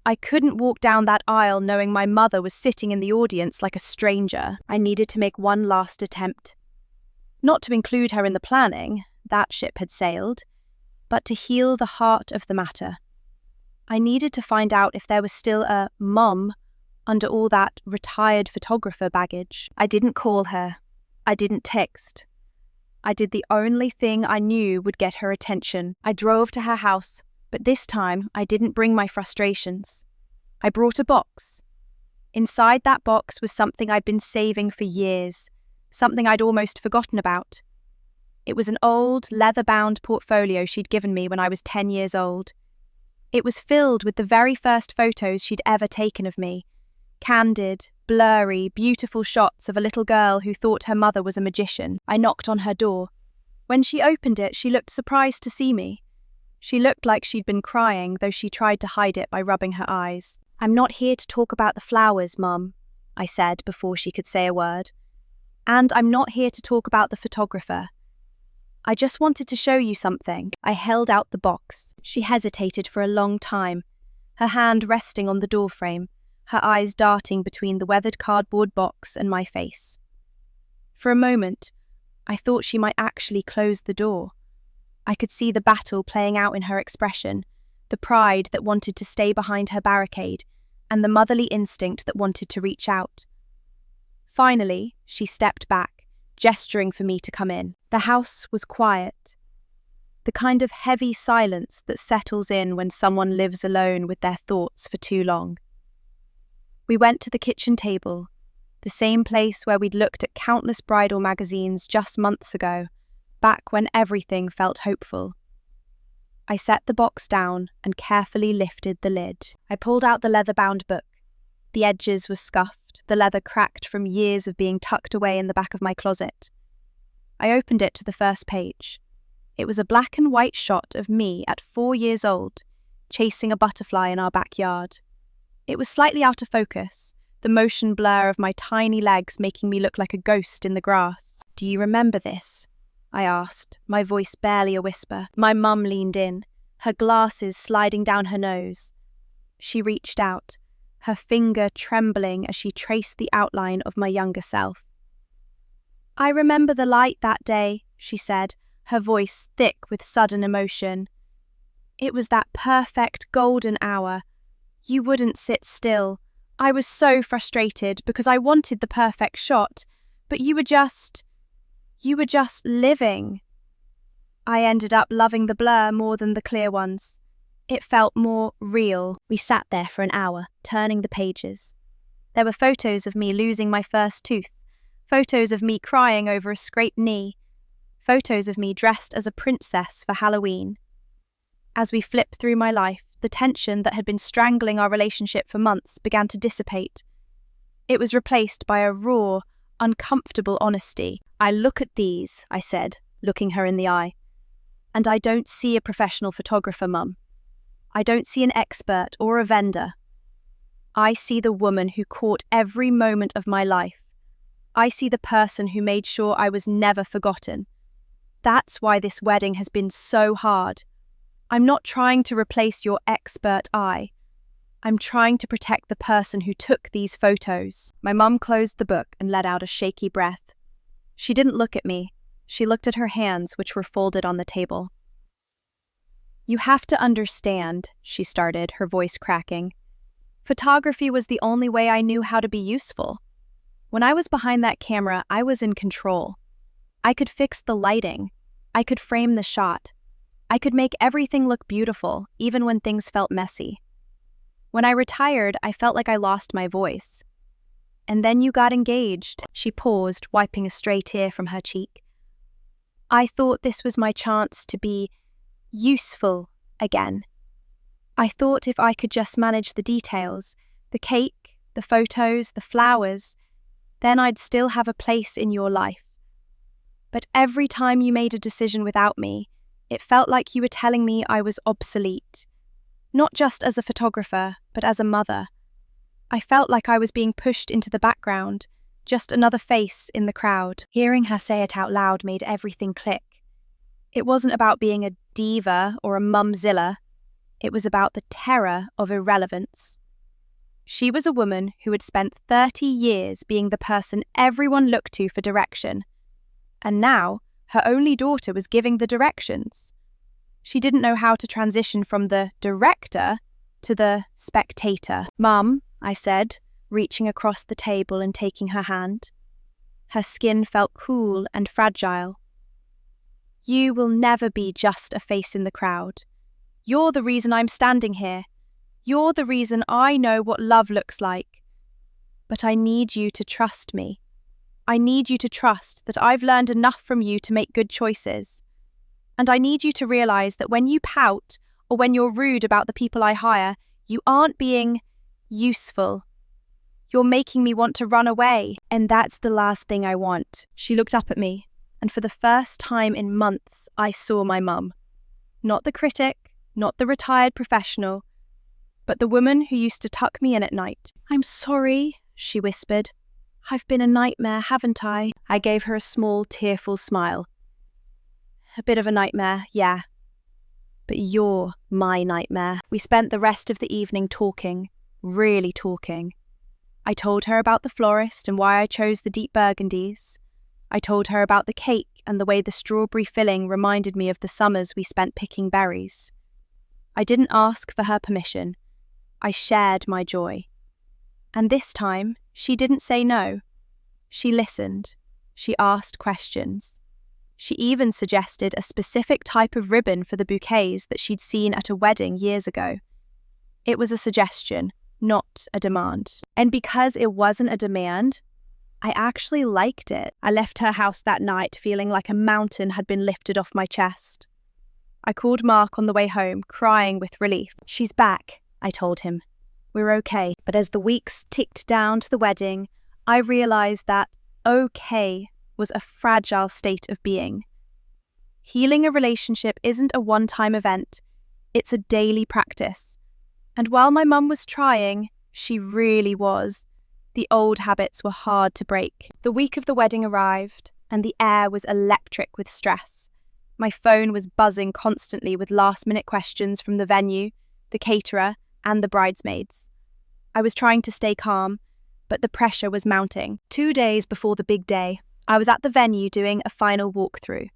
I couldn't walk down that aisle knowing my mother was sitting in the audience like a stranger. I needed to make one last attempt. Not to include her in the planning, that ship had sailed, but to heal the heart of the matter. I needed to find out if there was still a mum under all that retired photographer baggage. I didn't call her. I didn't text. I did the only thing I knew would get her attention. I drove to her house, but this time I didn't bring my frustrations. I brought a box. Inside that box was something I'd been saving for years, something I'd almost forgotten about. It was an old, leather-bound portfolio she'd given me when I was 10 years old. It was filled with the very first photos she'd ever taken of me. Candid, blurry, beautiful shots of a little girl who thought her mother was a magician. I knocked on her door. When she opened it, she looked surprised to see me. She looked like she'd been crying, though she tried to hide it by rubbing her eyes. "I'm not here to talk about the flowers, Mum," I said before she could say a word. "And I'm not here to talk about the photographer. I just wanted to show you something." I held out the box. She hesitated for a long time, her hand resting on the doorframe, her eyes darting between the weathered cardboard box and my face. For a moment, I thought she might actually close the door. I could see the battle playing out in her expression, the pride that wanted to stay behind her barricade, and the motherly instinct that wanted to reach out. Finally, she stepped back, gesturing for me to come in. The house was quiet. The kind of heavy silence that settles in when someone lives alone with their thoughts for too long. We went to the kitchen table, the same place where we'd looked at countless bridal magazines just months ago, back when everything felt hopeful. I set the box down and carefully lifted the lid. I pulled out the leather-bound book. The edges were scuffed, the leather cracked from years of being tucked away in the back of my closet. I opened it to the first page. It was a black and white shot of me at 4 years old, chasing a butterfly in our backyard. It was slightly out of focus, the motion blur of my tiny legs making me look like a ghost in the grass. "Do you remember this?" I asked, my voice barely a whisper. My mum leaned in, her glasses sliding down her nose. She reached out, her finger trembling as she traced the outline of my younger self. "I remember the light that day," she said, her voice thick with sudden emotion. "It was that perfect golden hour. You wouldn't sit still. I was so frustrated because I wanted the perfect shot, but you were just living." I ended up loving the blur more than the clear ones. It felt more real. We sat there for an hour, turning the pages. There were photos of me losing my first tooth, photos of me crying over a scraped knee, photos of me dressed as a princess for Halloween. As we flipped through my life, the tension that had been strangling our relationship for months began to dissipate. It was replaced by a raw, uncomfortable honesty. "I look at these," I said, looking her in the eye, "and I don't see a professional photographer, Mum. I don't see an expert or a vendor. I see the woman who caught every moment of my life. I see the person who made sure I was never forgotten. That's why this wedding has been so hard. I'm not trying to replace your expert eye. I'm trying to protect the person who took these photos." My mum closed the book and let out a shaky breath. She didn't look at me. She looked at her hands, which were folded on the table. "You have to understand," she started, her voice cracking. "Photography was the only way I knew how to be useful. When I was behind that camera, I was in control. I could fix the lighting. I could frame the shot. I could make everything look beautiful, even when things felt messy. When I retired, I felt like I lost my voice. And then you got engaged." She paused, wiping a stray tear from her cheek. "I thought this was my chance to be useful again. I thought if I could just manage the details, the cake, the photos, the flowers, then I'd still have a place in your life. But every time you made a decision without me, it felt like you were telling me I was obsolete. Not just as a photographer, but as a mother. I felt like I was being pushed into the background, just another face in the crowd." Hearing her say it out loud made everything click. It wasn't about being a diva or a mumzilla. It was about the terror of irrelevance. She was a woman who had spent 30 years being the person everyone looked to for direction. And now, her only daughter was giving the directions. She didn't know how to transition from the director to the spectator. "Mum," I said, reaching across the table and taking her hand. Her skin felt cool and fragile. "You will never be just a face in the crowd. You're the reason I'm standing here. You're the reason I know what love looks like. But I need you to trust me. I need you to trust that I've learned enough from you to make good choices. And I need you to realize that when you pout or when you're rude about the people I hire, you aren't being useful. You're making me want to run away, and that's the last thing I want." She looked up at me, and for the first time in months, I saw my mum. Not the critic, not the retired professional, but the woman who used to tuck me in at night. "I'm sorry," she whispered. "I've been a nightmare, haven't I?" I gave her a small, tearful smile. "A bit of a nightmare, yeah. But you're my nightmare." We spent the rest of the evening talking, really talking. I told her about the florist and why I chose the deep burgundies. I told her about the cake and the way the strawberry filling reminded me of the summers we spent picking berries. I didn't ask for her permission. I shared my joy. And this time, she didn't say no. She listened. She asked questions. She even suggested a specific type of ribbon for the bouquets that she'd seen at a wedding years ago. It was a suggestion, not a demand. And because it wasn't a demand, I actually liked it. I left her house that night feeling like a mountain had been lifted off my chest. I called Mark on the way home, crying with relief. "She's back," I told him. "We're okay." But as the weeks ticked down to the wedding, I realized that okay was a fragile state of being. Healing a relationship isn't a one-time event, it's a daily practice. And while my mum was trying, she really was. The old habits were hard to break. The week of the wedding arrived, and the air was electric with stress. My phone was buzzing constantly with last-minute questions from the venue, the caterer, and the bridesmaids. I was trying to stay calm, but the pressure was mounting. 2 days before the big day, I was at the venue doing a final walkthrough.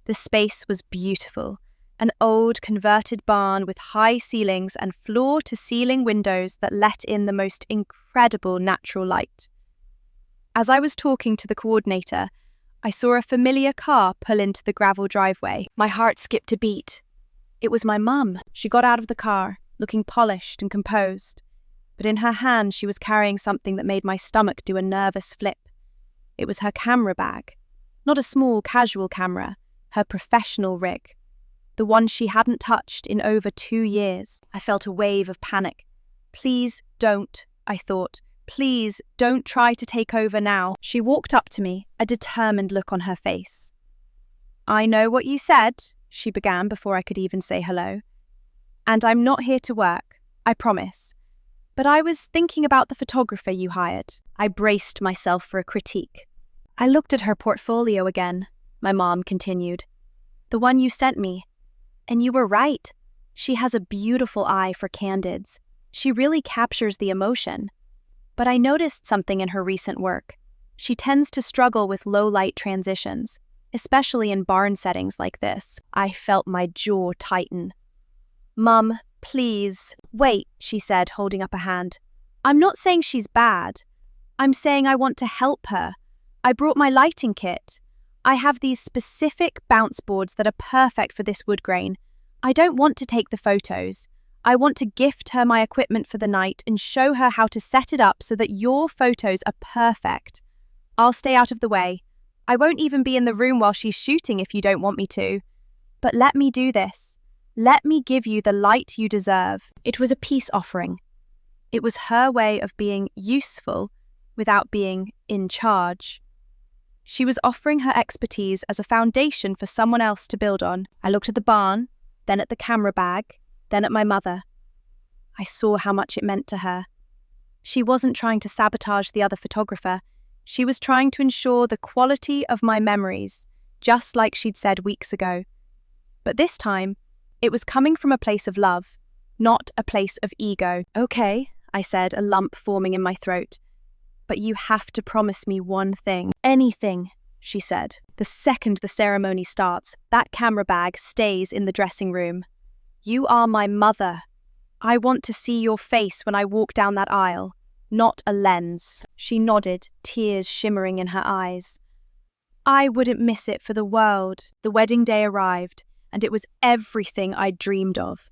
The space was beautiful, an old converted barn with high ceilings and floor-to-ceiling windows that let in the most incredible natural light. As I was talking to the coordinator, I saw a familiar car pull into the gravel driveway. My heart skipped a beat. It was my mum. She got out of the car, looking polished and composed, but in her hand she was carrying something that made my stomach do a nervous flip. It was her camera bag. Not a small, casual camera, her professional rig. The one she hadn't touched in over 2 years. I felt a wave of panic. "Please don't," I thought. "Please don't try to take over now." She walked up to me, a determined look on her face. "I know what you said," she began before I could even say hello. "And I'm not here to work, I promise. But I was thinking about the photographer you hired." I braced myself for a critique. "I looked at her portfolio again," my mom continued. "The one you sent me. And you were right. She has a beautiful eye for candids. She really captures the emotion. But I noticed something in her recent work. She tends to struggle with low-light transitions, especially in barn settings like this." I felt my jaw tighten. "Mum, please." "Wait," she said, holding up a hand. "I'm not saying she's bad. I'm saying I want to help her. I brought my lighting kit. I have these specific bounce boards that are perfect for this wood grain. I don't want to take the photos. I want to gift her my equipment for the night and show her how to set it up so that your photos are perfect. I'll stay out of the way. I won't even be in the room while she's shooting if you don't want me to. But let me do this. Let me give you the light you deserve." It was a peace offering. It was her way of being useful without being in charge. She was offering her expertise as a foundation for someone else to build on. I looked at the barn, then at the camera bag, then at my mother. I saw how much it meant to her. She wasn't trying to sabotage the other photographer. She was trying to ensure the quality of my memories, just like she'd said weeks ago. But this time, it was coming from a place of love, not a place of ego. "Okay," I said, a lump forming in my throat. "But you have to promise me one thing." "Anything," she said. "The second the ceremony starts, that camera bag stays in the dressing room. You are my mother. I want to see your face when I walk down that aisle, not a lens. She nodded, tears shimmering in her eyes. I wouldn't miss it for the world. The wedding day arrived, and it was everything I'd dreamed of.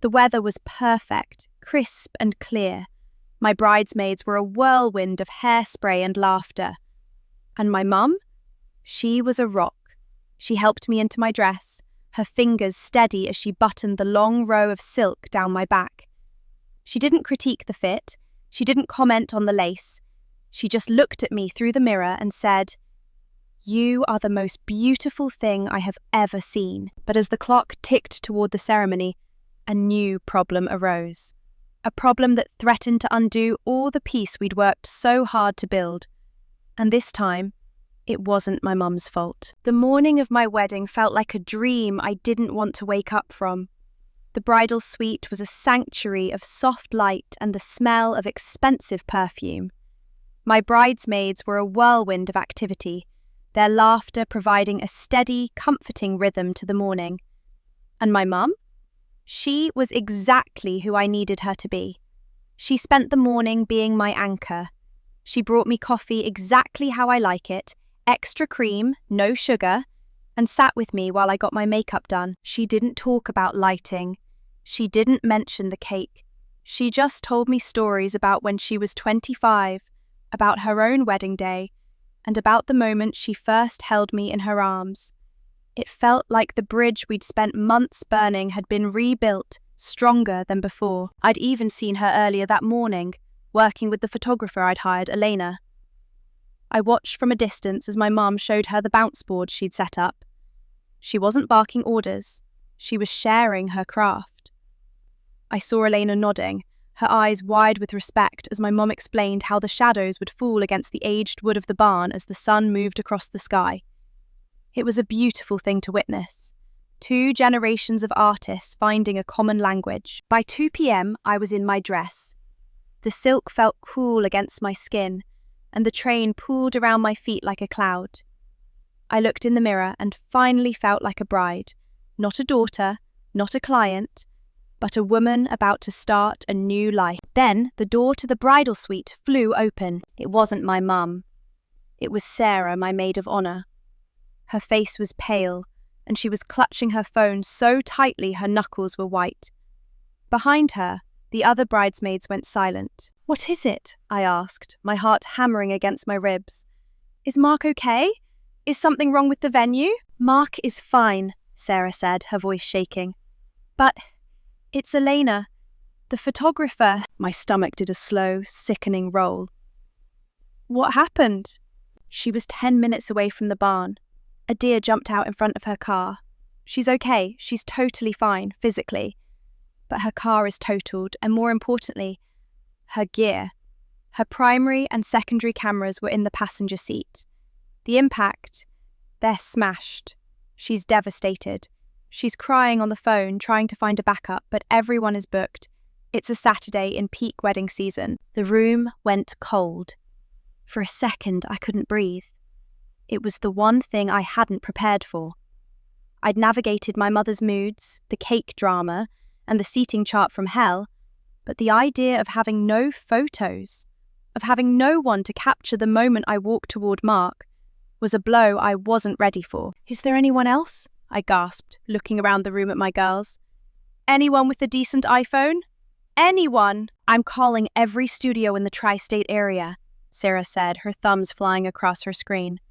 The weather was perfect, crisp and clear. My bridesmaids were a whirlwind of hairspray and laughter. And my mum? She was a rock. She helped me into my dress, her fingers steady as she buttoned the long row of silk down my back. She didn't critique the fit. She didn't comment on the lace. She just looked at me through the mirror and said, "You are the most beautiful thing I have ever seen." But as the clock ticked toward the ceremony, a new problem arose. A problem that threatened to undo all the peace we'd worked so hard to build. And this time, it wasn't my mum's fault. The morning of my wedding felt like a dream I didn't want to wake up from. The bridal suite was a sanctuary of soft light and the smell of expensive perfume. My bridesmaids were a whirlwind of activity, their laughter providing a steady, comforting rhythm to the morning. And my mum? She was exactly who I needed her to be. She spent the morning being my anchor. She brought me coffee exactly how I like it, extra cream, no sugar, and sat with me while I got my makeup done. She didn't talk about lighting. She didn't mention the cake. She just told me stories about when she was 25, about her own wedding day, and about the moment she first held me in her arms. It felt like the bridge we'd spent months burning had been rebuilt, stronger than before. I'd even seen her earlier that morning, working with the photographer I'd hired, Elena. I watched from a distance as my mum showed her the bounce board she'd set up. She wasn't barking orders. She was sharing her craft. I saw Elena nodding, her eyes wide with respect as my mum explained how the shadows would fall against the aged wood of the barn as the sun moved across the sky. It was a beautiful thing to witness. 2 generations of artists finding a common language. By 2 p.m, I was in my dress. The silk felt cool against my skin, and the train pooled around my feet like a cloud. I looked in the mirror and finally felt like a bride. Not a daughter, not a client, but a woman about to start a new life. Then the door to the bridal suite flew open. It wasn't my mum. It was Sarah, my maid of honor. Her face was pale, and she was clutching her phone so tightly her knuckles were white. Behind her, the other bridesmaids went silent. "What is it?" I asked, my heart hammering against my ribs. "Is Mark okay? Is something wrong with the venue?" "Mark is fine," Sarah said, her voice shaking. "But it's Elena, the photographer." My stomach did a slow, sickening roll. "What happened?" She was 10 minutes away from the barn. A deer jumped out in front of her car. She's okay, she's totally fine, physically. But her car is totaled, and more importantly, her gear. Her primary and secondary cameras were in the passenger seat. The impact, they're smashed. She's devastated. She's crying on the phone, trying to find a backup, but everyone is booked. It's a Saturday in peak wedding season. The room went cold. For a second, I couldn't breathe. It was the one thing I hadn't prepared for. I'd navigated my mother's moods, the cake drama, and the seating chart from hell, but the idea of having no photos, of having no one to capture the moment I walked toward Mark, was a blow I wasn't ready for. "Is there anyone else?" I gasped, looking around the room at my girls. "Anyone with a decent iPhone? Anyone?" "I'm calling every studio in the tri-state area," Sarah said, her thumbs flying across her screen.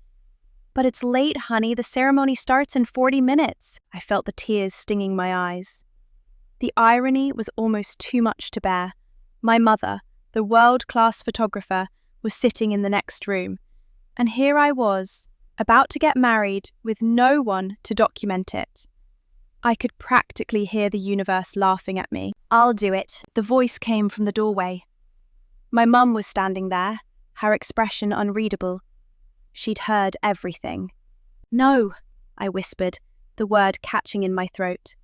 "But it's late, honey. The ceremony starts in 40 minutes. I felt the tears stinging my eyes. The irony was almost too much to bear. My mother, the world-class photographer, was sitting in the next room. And here I was, about to get married with no one to document it. I could practically hear the universe laughing at me. "I'll do it," the voice came from the doorway. My mum was standing there, her expression unreadable. She'd heard everything. "No," I whispered, the word catching in my throat.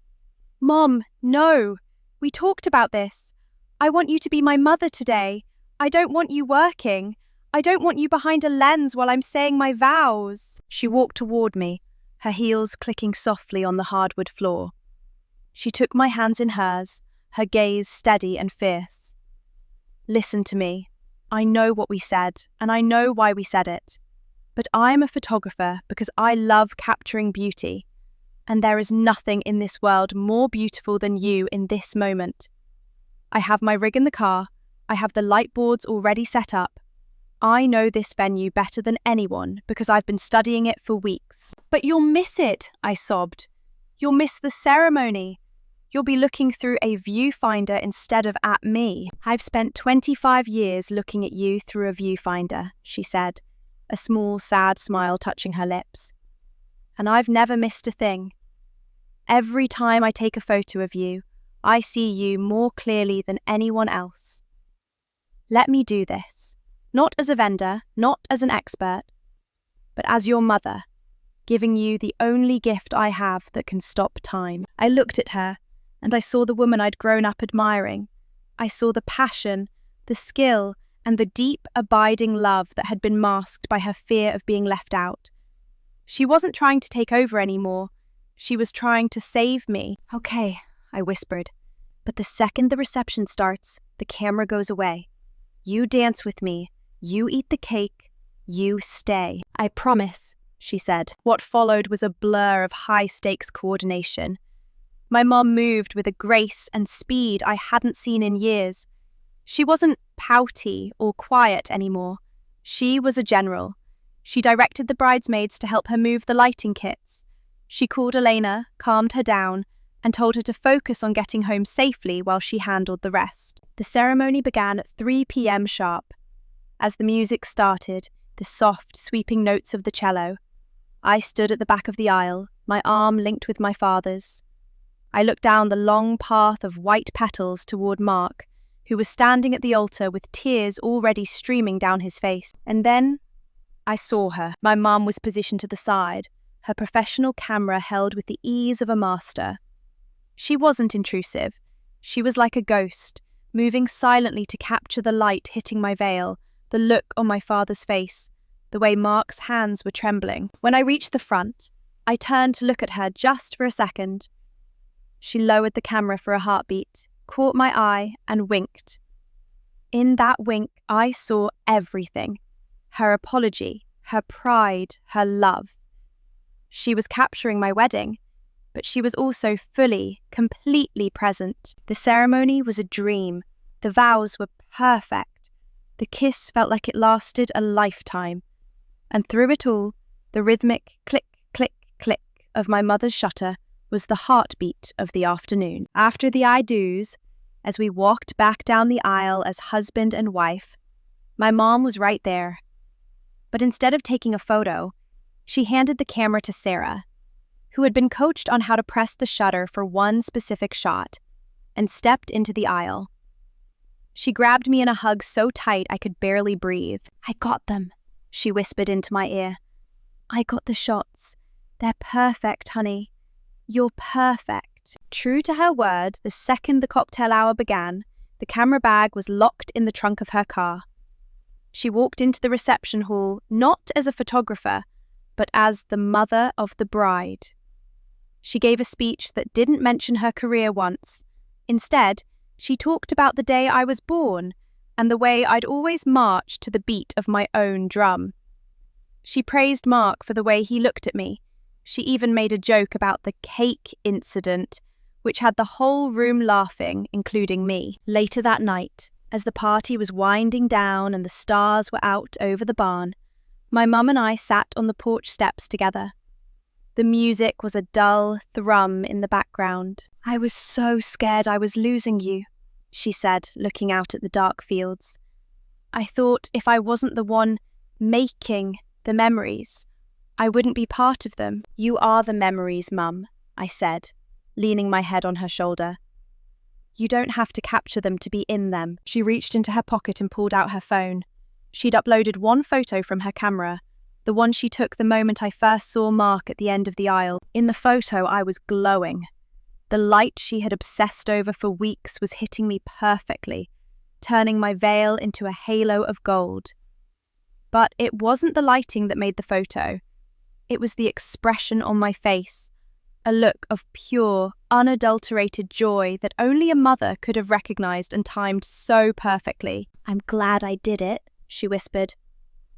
"Mom, no. We talked about this. I want you to be my mother today. I don't want you working. I don't want you behind a lens while I'm saying my vows." She walked toward me, her heels clicking softly on the hardwood floor. She took my hands in hers, her gaze steady and fierce. "Listen to me. I know what we said, and I know why we said it. But I am a photographer because I love capturing beauty, and there is nothing in this world more beautiful than you in this moment. I have my rig in the car, I have the light boards already set up. I know this venue better than anyone because I've been studying it for weeks. But you'll miss it, I sobbed. You'll miss the ceremony. You'll be looking through a viewfinder instead of at me. I've spent 25 years looking at you through a viewfinder, she said, a small, sad smile touching her lips. And I've never missed a thing. Every time I take a photo of you, I see you more clearly than anyone else. Let me do this, not as a vendor, not as an expert, but as your mother, giving you the only gift I have that can stop time. I looked at her, and I saw the woman I'd grown up admiring. I saw the passion, the skill, and the deep, abiding love that had been masked by her fear of being left out. She wasn't trying to take over anymore. She was trying to save me. Okay, I whispered. But the second the reception starts, the camera goes away. You dance with me. You eat the cake. You stay. I promise, she said. What followed was a blur of high-stakes coordination. My mom moved with a grace and speed I hadn't seen in years. She wasn't pouty or quiet anymore. She was a general. She directed the bridesmaids to help her move the lighting kits. She called Elena, calmed her down, and told her to focus on getting home safely while she handled the rest. The ceremony began at 3 p.m. sharp. As the music started, the soft, sweeping notes of the cello, I stood at the back of the aisle, my arm linked with my father's. I looked down the long path of white petals toward Mark, who was standing at the altar with tears already streaming down his face. And then I saw her. My mum was positioned to the side, her professional camera held with the ease of a master. She wasn't intrusive. She was like a ghost, moving silently to capture the light hitting my veil, the look on my father's face, the way Mark's hands were trembling. When I reached the front, I turned to look at her just for a second. She lowered the camera for a heartbeat, caught my eye, and winked. In that wink, I saw everything. Her apology, her pride, her love. She was capturing my wedding, but she was also fully, completely present. The ceremony was a dream. The vows were perfect. The kiss felt like it lasted a lifetime. And through it all, the rhythmic click, click, click of my mother's shutter was the heartbeat of the afternoon. After the I-dos, as we walked back down the aisle as husband and wife, my mom was right there. But instead of taking a photo, she handed the camera to Sarah, who had been coached on how to press the shutter for one specific shot, and stepped into the aisle. She grabbed me in a hug so tight I could barely breathe. I got them, she whispered into my ear. I got the shots. They're perfect, honey. You're perfect. True to her word, the second the cocktail hour began, the camera bag was locked in the trunk of her car. She walked into the reception hall not as a photographer, but as the mother of the bride. She gave a speech that didn't mention her career once. Instead, she talked about the day I was born and the way I'd always marched to the beat of my own drum. She praised Mark for the way he looked at me. She even made a joke about the cake incident, which had the whole room laughing, including me. Later that night, as the party was winding down and the stars were out over the barn, my mum and I sat on the porch steps together. The music was a dull thrum in the background. I was so scared I was losing you, she said, looking out at the dark fields. I thought if I wasn't the one making the memories, I wouldn't be part of them. You are the memories, Mum, I said, leaning my head on her shoulder. You don't have to capture them to be in them. She reached into her pocket and pulled out her phone. She'd uploaded one photo from her camera, the one she took the moment I first saw Mark at the end of the aisle. In the photo, I was glowing. The light she had obsessed over for weeks was hitting me perfectly, turning my veil into a halo of gold. But it wasn't the lighting that made the photo. It was the expression on my face, a look of pure, unadulterated joy that only a mother could have recognized and timed so perfectly. "I'm glad I did it," she whispered,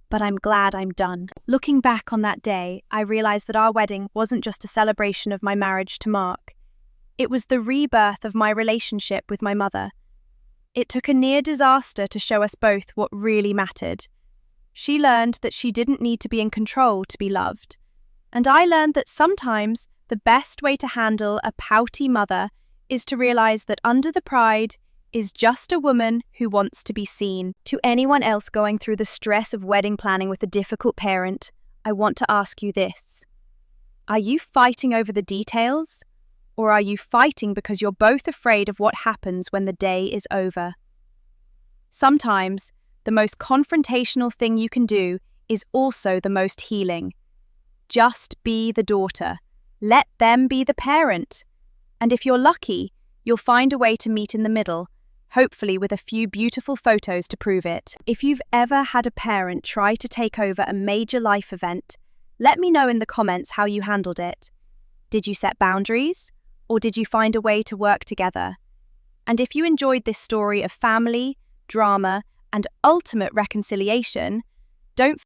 "but I'm glad I'm done." Looking back on that day, I realized that our wedding wasn't just a celebration of my marriage to Mark. It was the rebirth of my relationship with my mother. It took a near disaster to show us both what really mattered. She learned that she didn't need to be in control to be loved. And I learned that sometimes the best way to handle a pouty mother is to realize that under the pride is just a woman who wants to be seen. To anyone else going through the stress of wedding planning with a difficult parent, I want to ask you this. Are you fighting over the details? Or are you fighting because you're both afraid of what happens when the day is over? Sometimes, the most confrontational thing you can do is also the most healing. Just be the daughter. Let them be the parent. And if you're lucky, you'll find a way to meet in the middle, hopefully with a few beautiful photos to prove it. If you've ever had a parent try to take over a major life event, let me know in the comments how you handled it. Did you set boundaries? Or did you find a way to work together? And if you enjoyed this story of family, drama, and ultimate reconciliation, don't